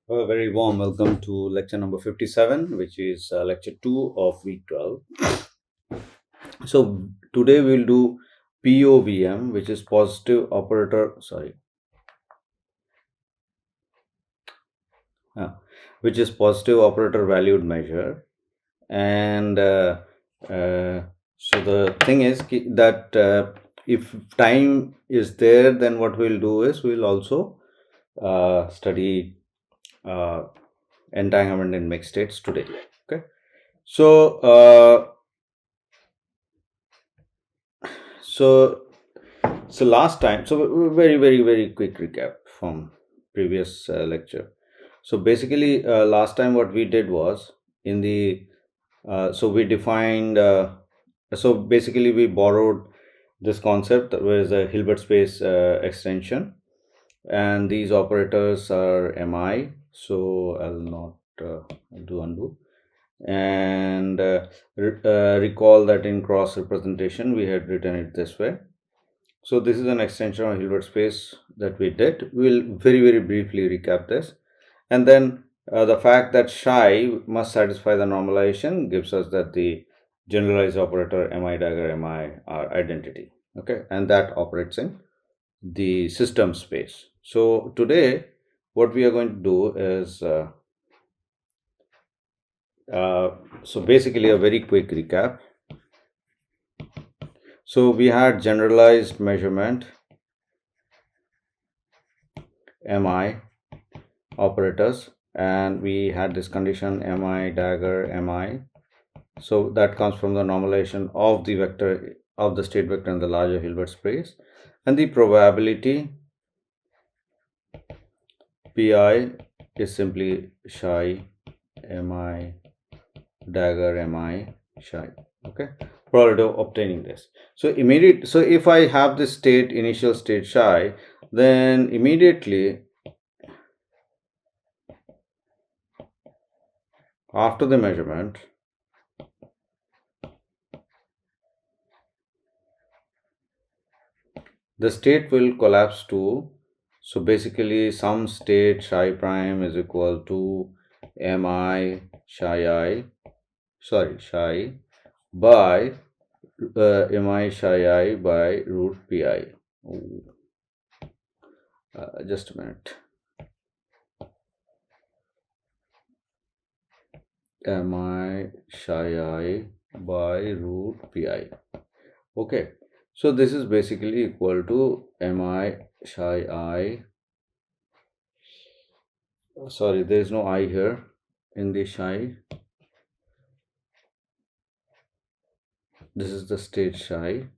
A very warm welcome to lecture number 57, which is lecture 2 of week 12. So, today we'll do POVM, which is positive operator, which is positive operator valued measure. And so the thing is that if time is there, then what we'll do is we'll also study uh, entanglement in mixed states today. Okay. So, so last time, very quick recap from previous lecture. So basically, last time what we did was in the so we defined. So basically, we borrowed this concept that was a Hilbert space extension, and these operators are mi. So I'll not do undo. And recall that in cross representation we had written it this way. So this is an extension of Hilbert space that we did. We'll very briefly recap this, and then the fact that psi must satisfy the normalization gives us that the generalized operator mi dagger mi are identity. Okay, and that operates in the system space. So today what we are going to do is so basically a very quick recap. So we had generalized measurement mi operators, and we had this condition mi dagger mi. So that comes from the normalization of the vector of the state vector in the larger Hilbert space, and the probability pi is simply psi mi dagger mi psi. Okay, probability of obtaining this. So if I have this state, initial state psi, then immediately after the measurement, the state will collapse to, so basically some state psi prime is equal to mi psi by mi psi by root pi. Just a minute. Mi psi by root pi. Okay, so this is basically equal to mi psi. Sorry, there is no I here in the psi. This is the state psi.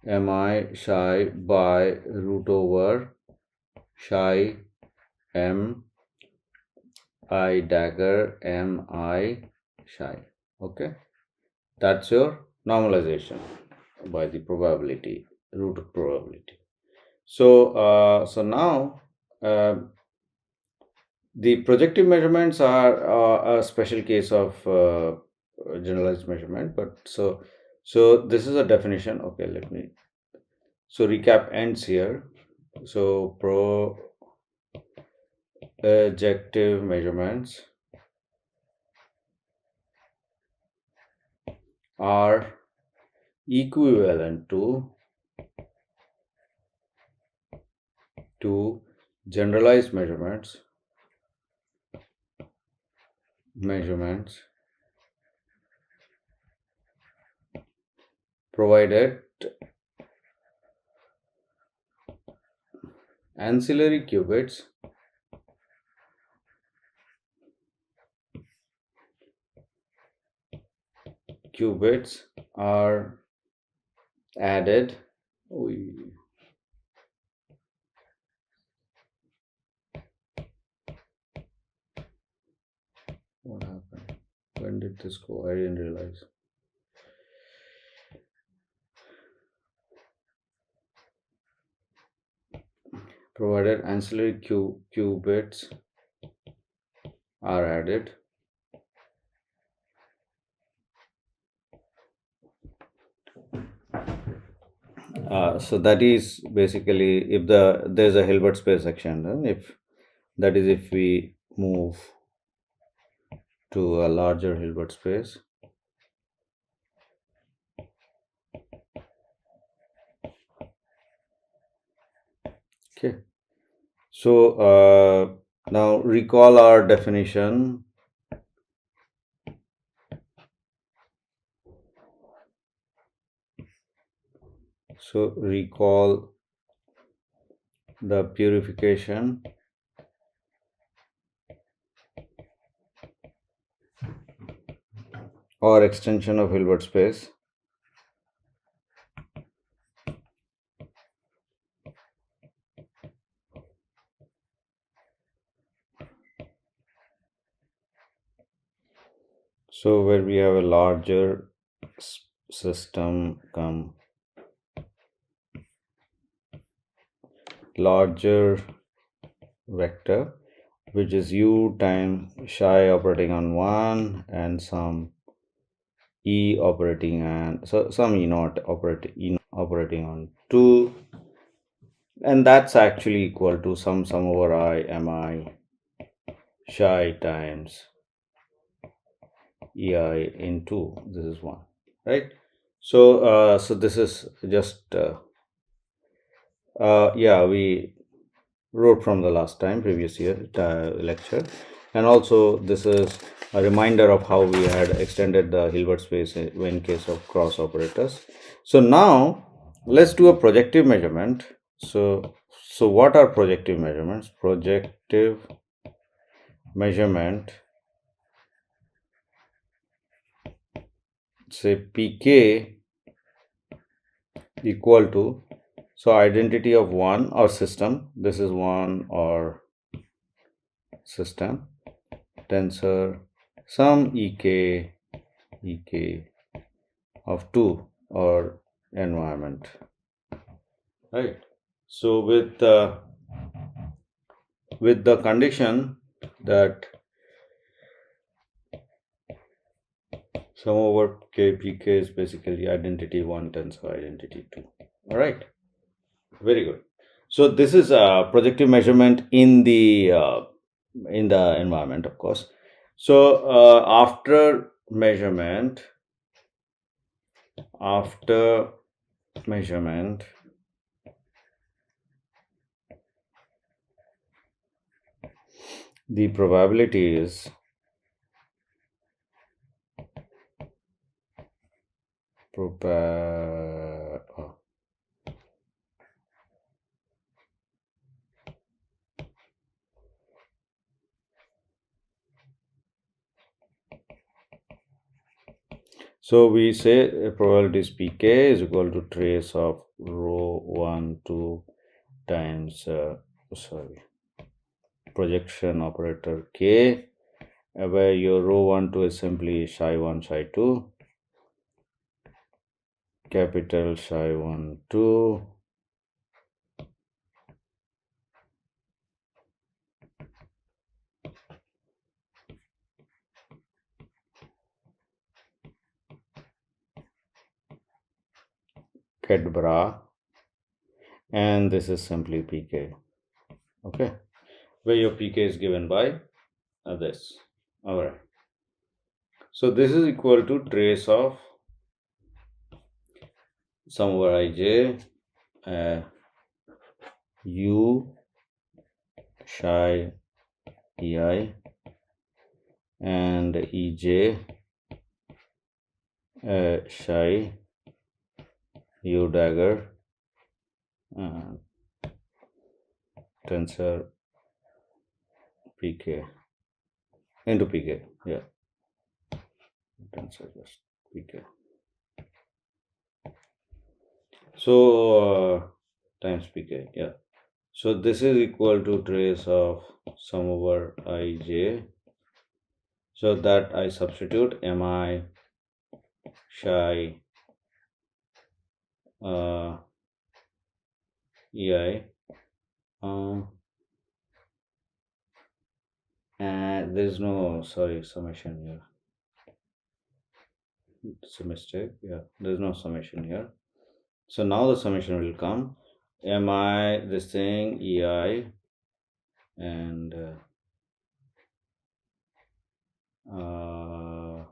Mi psi by root over psi m I dagger mi psi. Okay, that's your normalization by the probability, root of probability. So now the projective measurements are a special case of generalized measurement, but so this is a definition. Okay, let me, so recap ends here. So projective measurements are equivalent to generalized measurements provided ancillary qubits are added. What happened? When did this go? I didn't realize. Provided ancillary qubits are added, so that is basically if there's a Hilbert space section, then if that is if we move to a larger Hilbert space. Okay, so now recall our definition. So recall the purification or extension of Hilbert space. So where we have a larger system come larger vector, which is u times psi operating on 1 and some e operating and so some e naught operating on 2, and that's actually equal to sum over I mi psi times ei into this is 1, right? So this is just yeah, we wrote from the last time previous year lecture, and also this is a reminder of how we had extended the Hilbert space in case of cross operators. So now let's do a projective measurement. So what are projective measurements? Projective measurement, say pk equal to, so identity of one or system, this is one or system, tensor some ek of 2 or environment, right? So with the condition that sum over kpk is basically identity 1 tensor identity 2. All right, very good. So this is a projective measurement in the environment, of course. So after measurement the probability is so we say probability is pk is equal to trace of rho 1 2 times projection operator k, where your rho 1 2 is simply psi 1 psi 2 capital psi 1 2 ket bra, and this is simply pk. Okay, where your pk is given by this. All right, so this is equal to trace of sum over ij u psi ei and ej psi u dagger tensor pk into pk, yeah, tensor just pk. So times pk, yeah. So this is equal to trace of sum over ij, so that I substitute mi psi ei and there's no summation here, it's a mistake, yeah, there's no summation here. So now the summation will come mi this thing ei and uh,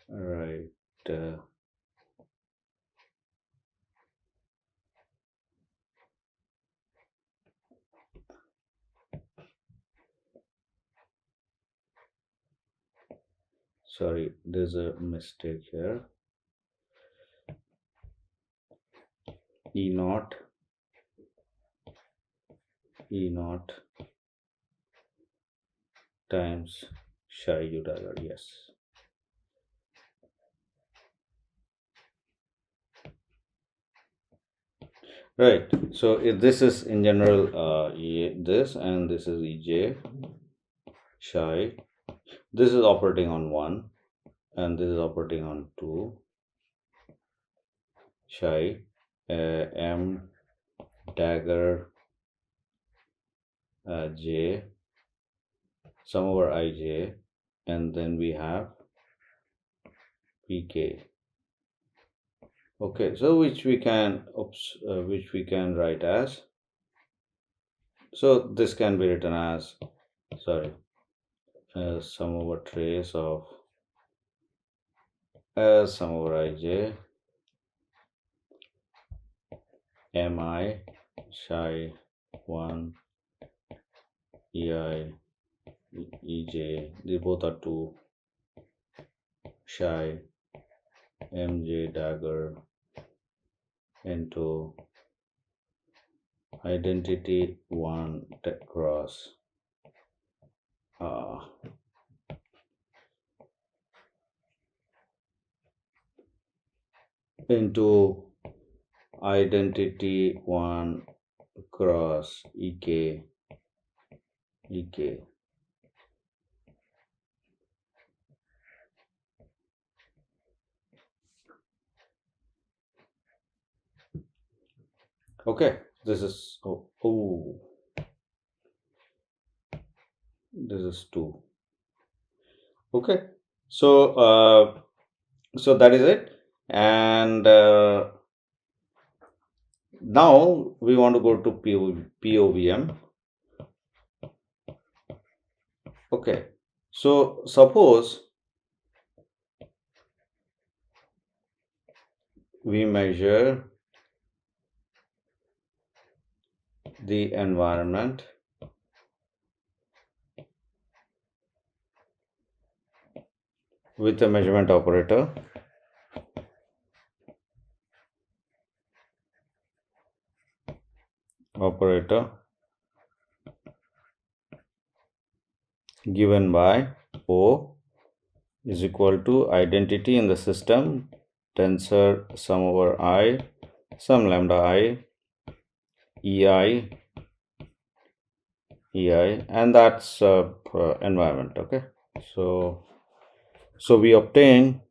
right. Uh, Sorry, there's a mistake here. E naught, E naught times psi u dagger. Yes. Right. So if this is in general this, and this is Ej psi. This is operating on 1, and this is operating on 2 psi. M dagger j sum over ij, and then we have pk. Okay, so which we can write as, so this can be written as, sorry, sum over trace of sum over ij mi psi 1 ei ej, they both are 2 psi mj dagger into identity 1 cross into identity 1 cross ek. Okay, this is this is 2. Okay, so so that is it, and now we want to go to POVM. Okay, so suppose we measure the environment with a measurement operator given by O is equal to identity in the system tensor sum over I some lambda I ei, and that's environment. Okay, so we obtain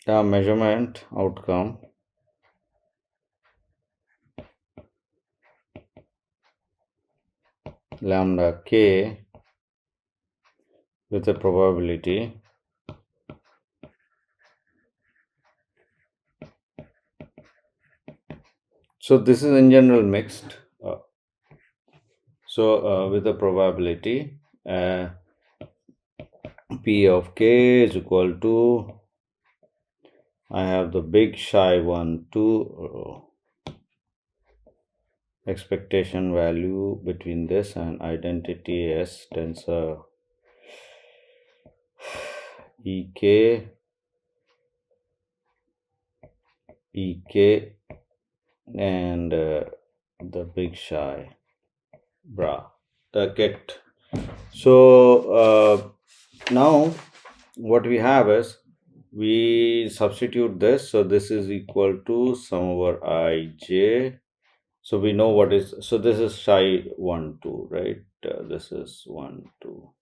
a measurement outcome lambda k with a probability so this is in general mixed, with a probability p of k is equal to, I have the big psi 1 2 expectation value between this and identity S tensor ek and the big psi bra get. So now what we have is we substitute this, so this is equal to sum over ij, so we know what is, so this is psi 1 2, right? This is 1 2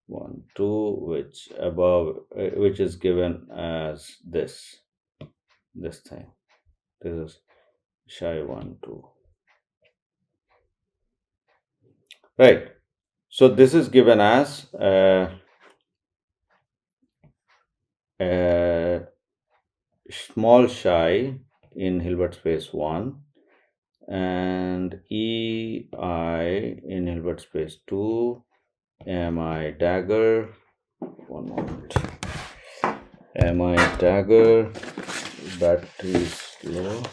1 2, which above which is given as this thing, this is psi 1 2, right? So this is given as small psi in Hilbert space 1 and EI in Hilbert space 2, MI dagger, one moment, MI dagger, battery is low.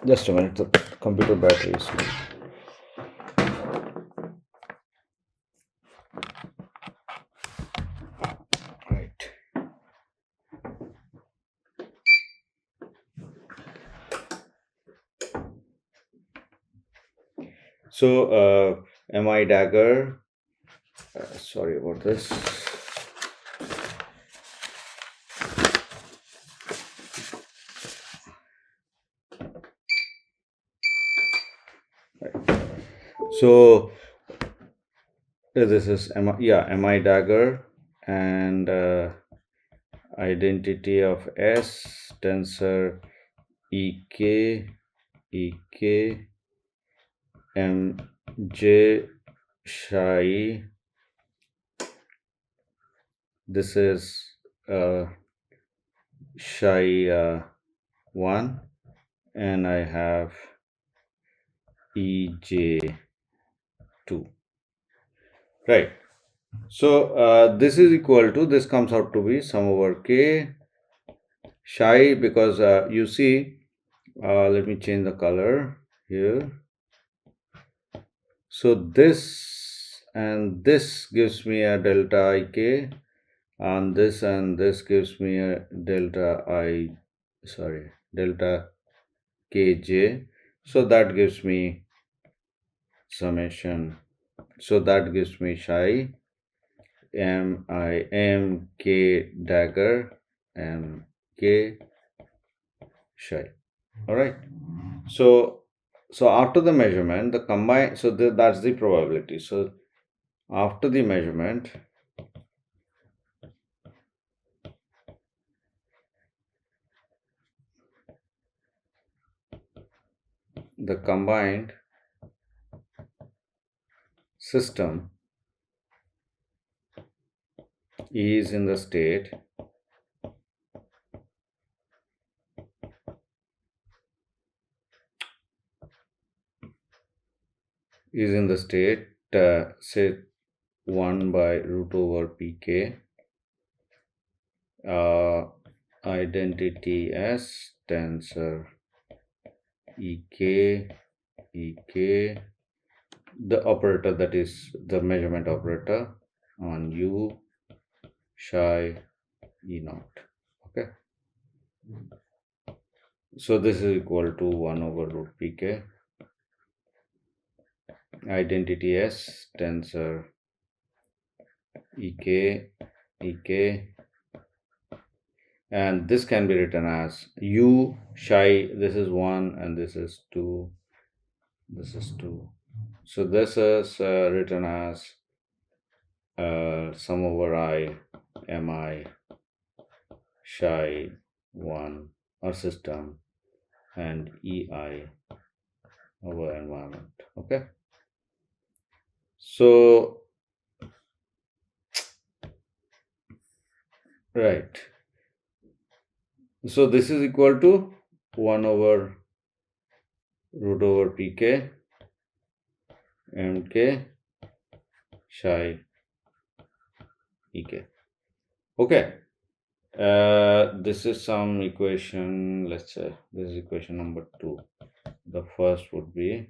Just a minute, the computer battery is low. Right. So, MI dagger, sorry about this. Right. So, this is MI dagger and identity of S tensor EK MJ psi. This is psi 1 and I have EJ2. Right. So this is equal to, this comes out to be sum over K psi, because you see, let me change the color here. So this and this gives me a delta IK, and this gives me a delta KJ. So that gives me summation. So that gives me psi MK dagger MK psi. All right. So after the measurement, the combined, so that's the probability. So after the measurement, the combined system is in the state say 1 by root over pk, identity S tensor ek, the operator, that is the measurement operator, on u psi e naught. Okay, so this is equal to 1 over root pk, identity S tensor ek, and this can be written as u psi, this is 1 and this is 2, this is 2. So this is written as sum over I mi psi 1 or system and ei over environment. Okay, so right, so this is equal to 1 over root over pk mk psi ek. Okay, this is some equation. Let's say this is equation number 2. The first would be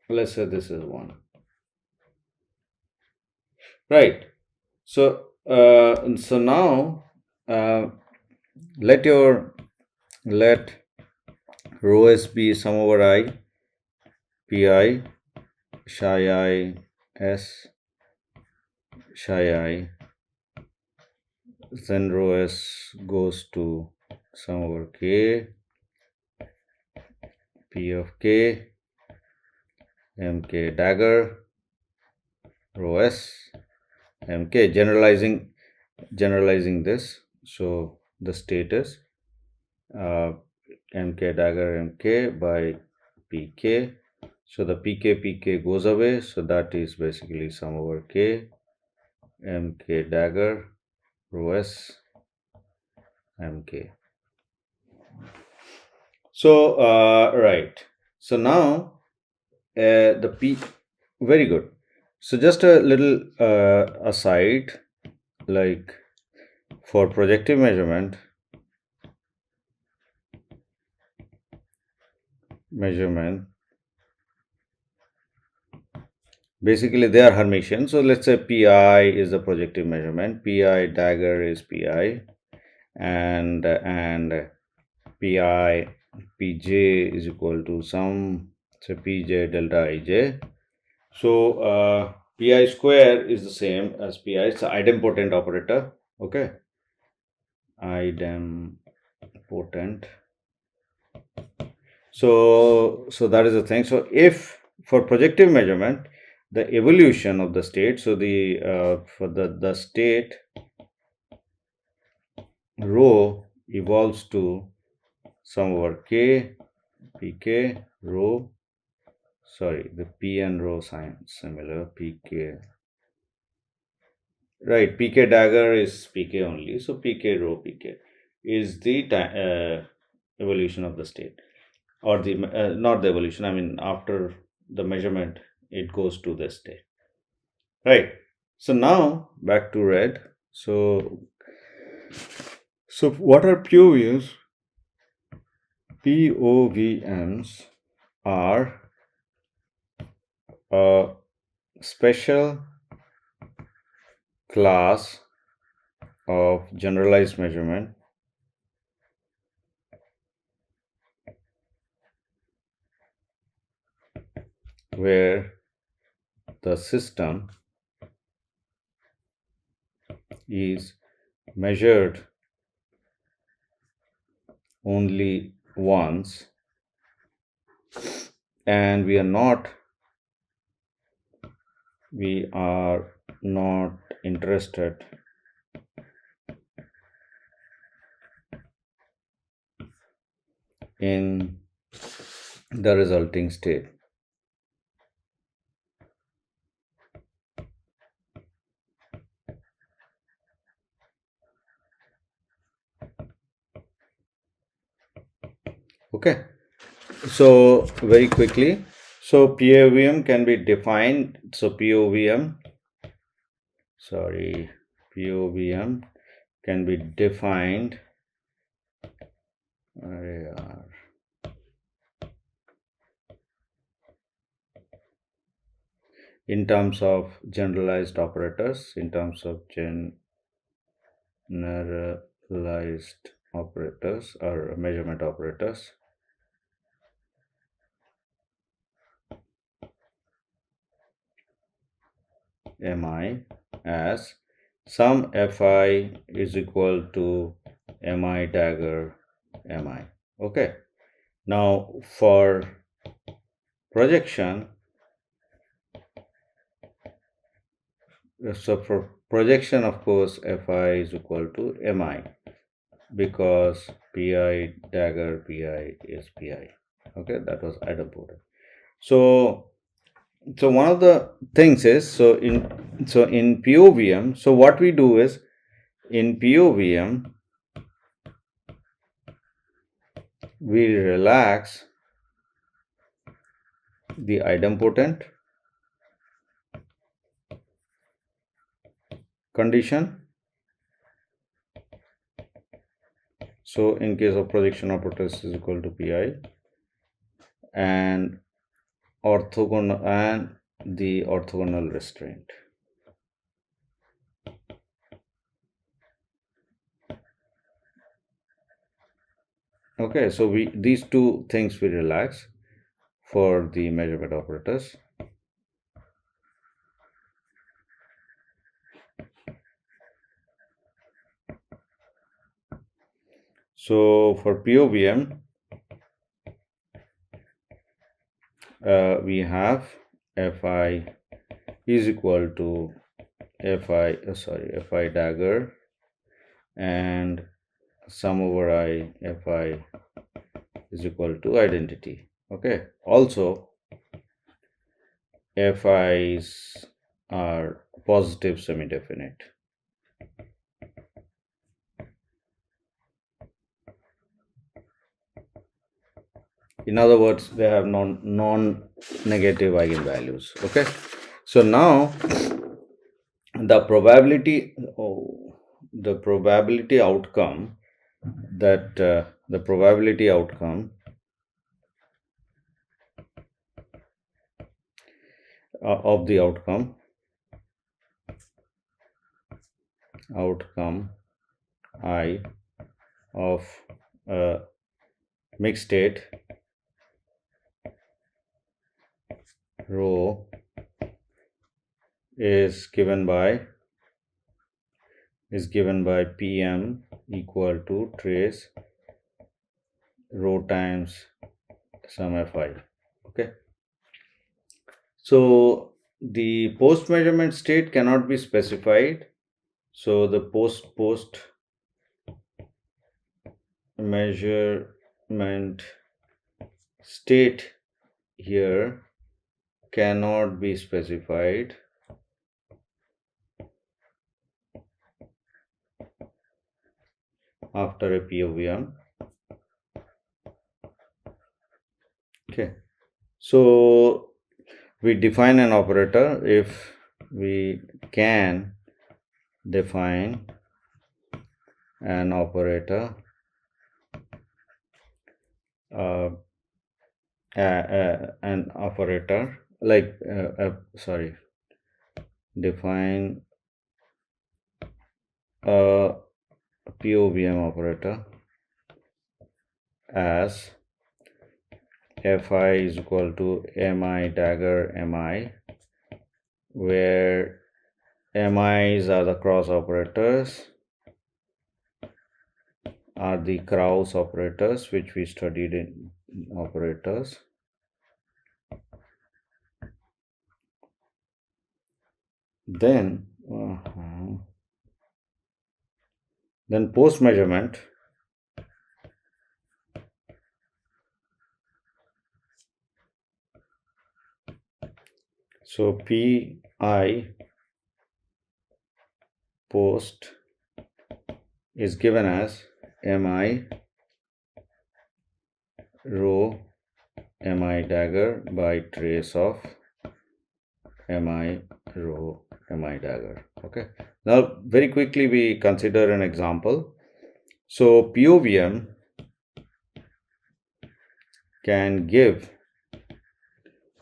let's say this is 1. Right. So now let rho s be sum over I pi psi I s psi I, then rho s goes to sum over k p of k mk dagger rho s mk, generalizing this. So the state is uh, mk dagger mk by pk. So the pk goes away, so that is basically sum over k mk dagger rho s mk. So right, so now the p, very good. So just a little aside, like for projective measurement basically they are Hermitian. So let's say pi is the projective measurement, pi dagger is pi, and pi pj is equal to some, say pj delta ij. So pi square is the same as pi, it's an idempotent operator. Okay, idempotent. So that is the thing. So if for projective measurement, the evolution of the state, so the for the state rho evolves to sum over k pk rho, sorry, the p and rho sign similar, pk, right, pk dagger is pk only, so pk rho pk is the evolution of the state, or the not the evolution, I mean after the measurement it goes to this state, right? So now back to red. So what are POVs? POVMs are a special class of generalized measurement where the system is measured only once, and we are not interested in the resulting state. Okay, so very quickly, so POVM can be defined, so POVM can be defined in terms of generalized operators, or measurement operators. Mi as sum fi is equal to mi dagger mi. Okay, now for projection, so for projection, of course, fi is equal to mi, because pi dagger pi is pi. Okay, that was idempotent. So one of the things is, so in POVM, so what we do is, in POVM we relax the idempotent condition. So in case of projection operators is equal to pi, and orthogonal, and the orthogonal restraint. Okay, so these two things we relax for the measurement operators. So for POVM, we have fi is equal to fi dagger and sum over I fi is equal to identity. Okay. Also, fi's are positive semi-definite. In other words, they have non-negative eigenvalues. Okay. So now the probability the probability outcome that the probability of the outcome I of a mixed state rho is given by Pm equal to trace rho times sum fi. Okay. So the post measurement state cannot be specified. So the post measurement state here cannot be specified after a POVM. Okay. So we define an operator if we can define an operator like define a POVM operator as fi is equal to mi dagger mi, where mi's are the cross operators, are the Krauss operators which we studied in operators. Then post measurement so pi post is given as mi rho mi dagger by trace of mi rho mi dagger. Okay. Now very quickly we consider an example. So POVM can give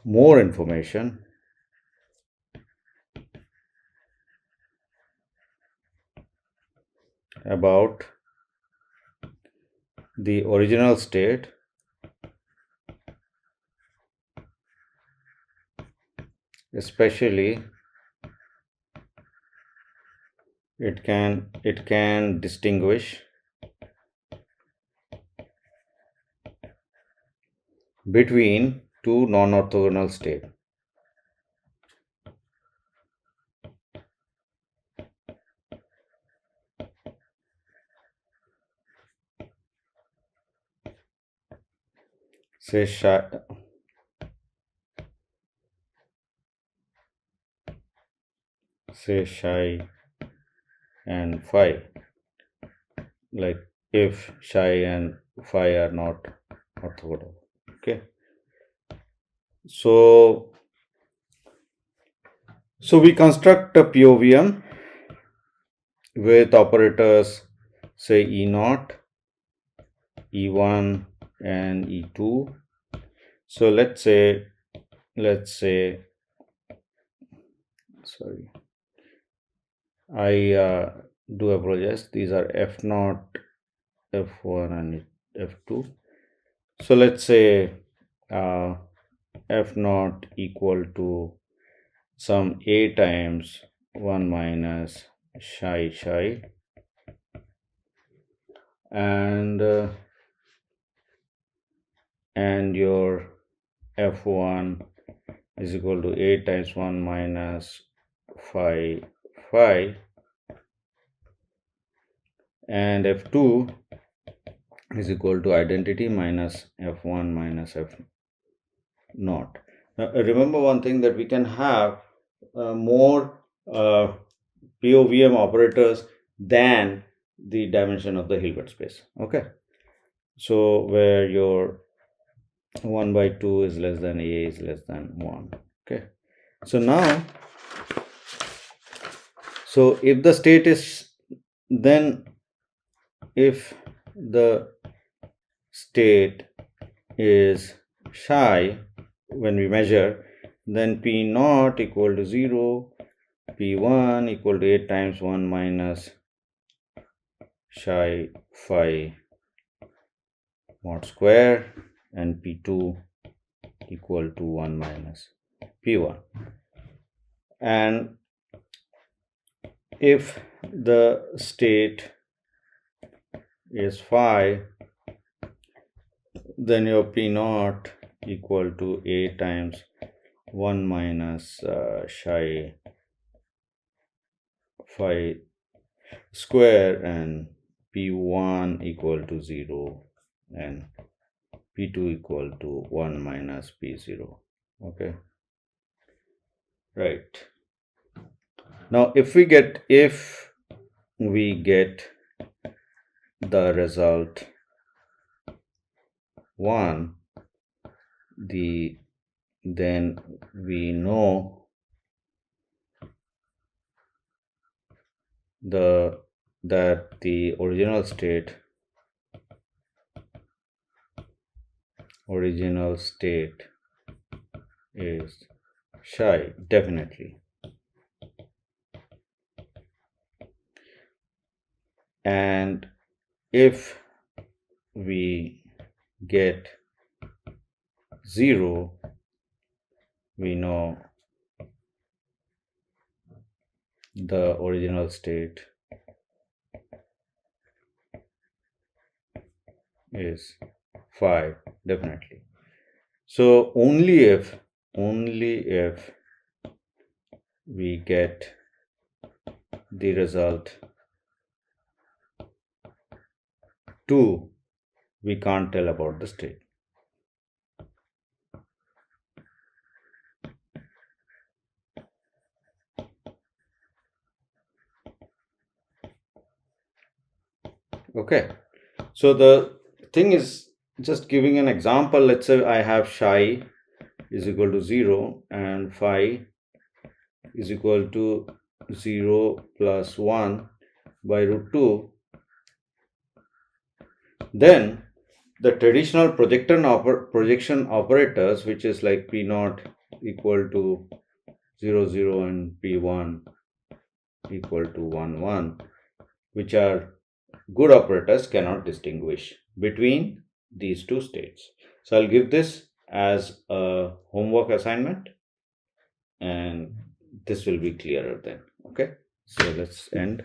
more information about the original state especially it can distinguish between two non-orthogonal states. Say psi and phi, like if psi and phi are not orthogonal. Okay. So we construct a POVM with operators say E0, E1 and E2. So let's say sorry, I do apologize. These are F0, F1 and F2. So let's say F0 equal to some A times 1 minus psi and your F1 is equal to A times 1 minus phi and F2 is equal to identity minus f1 minus f naught. Now, remember one thing, that we can have more POVM operators than the dimension of the Hilbert space. Okay, so where your 1 by 2 is less than a is less than 1. Okay, so now, so if the state is, then if the state is psi when we measure, then P naught equal to 0, P1 equal to 8 times 1 minus psi phi mod square, and P2 equal to 1 minus P1. And if the state is phi, then your P naught equal to A times 1 minus psi phi square, and P1 equal to 0, and P2 equal to 1 minus P0. Okay, right. Now if we get the result 1, then we know that the original state is psi, definitely. And if we get 0, we know the original state is phi, definitely. So only if we get the result 2, we can't tell about the state. Okay, so the thing is, just giving an example, let's say I have psi is equal to 0 and phi is equal to 0 plus 1 by root 2. Then the traditional projection operators, which is like P naught equal to 0 0 and P1 equal to 1 1, which are good operators, cannot distinguish between these two states. So I'll give this as a homework assignment, and this will be clearer then. Okay, so let's end.